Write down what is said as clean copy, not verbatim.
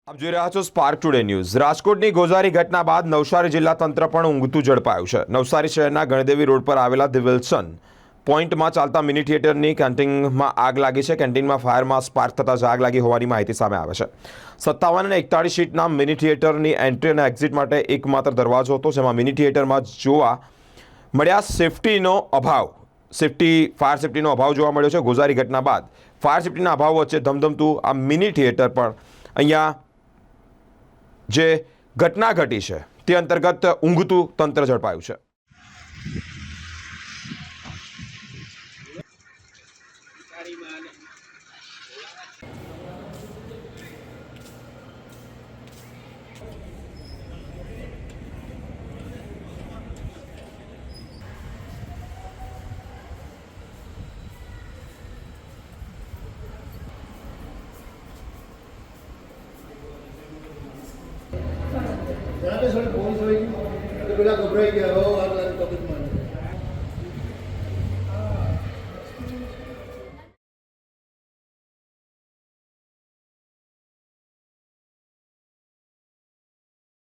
આપ જોઈ રહ્યા છો સ્પાર્ક ટુડે ન્યૂઝ। રાજકોટની ગોઝારી ઘટના બાદ નવસારી જિલ્લા તંત્ર પણ ઊંઘતું ઝડપાયું છે। નવસારી શહેરના ગણદેવી રોડ પર આવેલા ધી વિલ્સન પોઈન્ટમાં ચાલતા મિની થિયેટરની કેન્ટીનમાં આગ લાગી છે। કેન્ટીનમાં ફાયરમાં સ્પાર્ક થતાં આગ લાગી હોવાની માહિતી સામે આવે છે। 57 અને 41 સીટના મિની થિયેટરની એન્ટ્રી અને એક્ઝિટ માટે એકમાત્ર દરવાજો હતો, જેમાં મિની થિયેટરમાં જોવા મળ્યા ફાયર સેફ્ટીનો અભાવ જોવા મળ્યો છે। ગોઝારી ઘટના બાદ ફાયર સેફ્ટીના અભાવ વચ્ચે ધમધમતું આ મિની થિયેટર પણ અહીંયા જે ઘટના ઘટી છે તે અંતર્ગત ઊંઘતું તંત્ર ઝડપાયું છે। પોલીસ હોય તો પેલા ગભરાઈ ગયા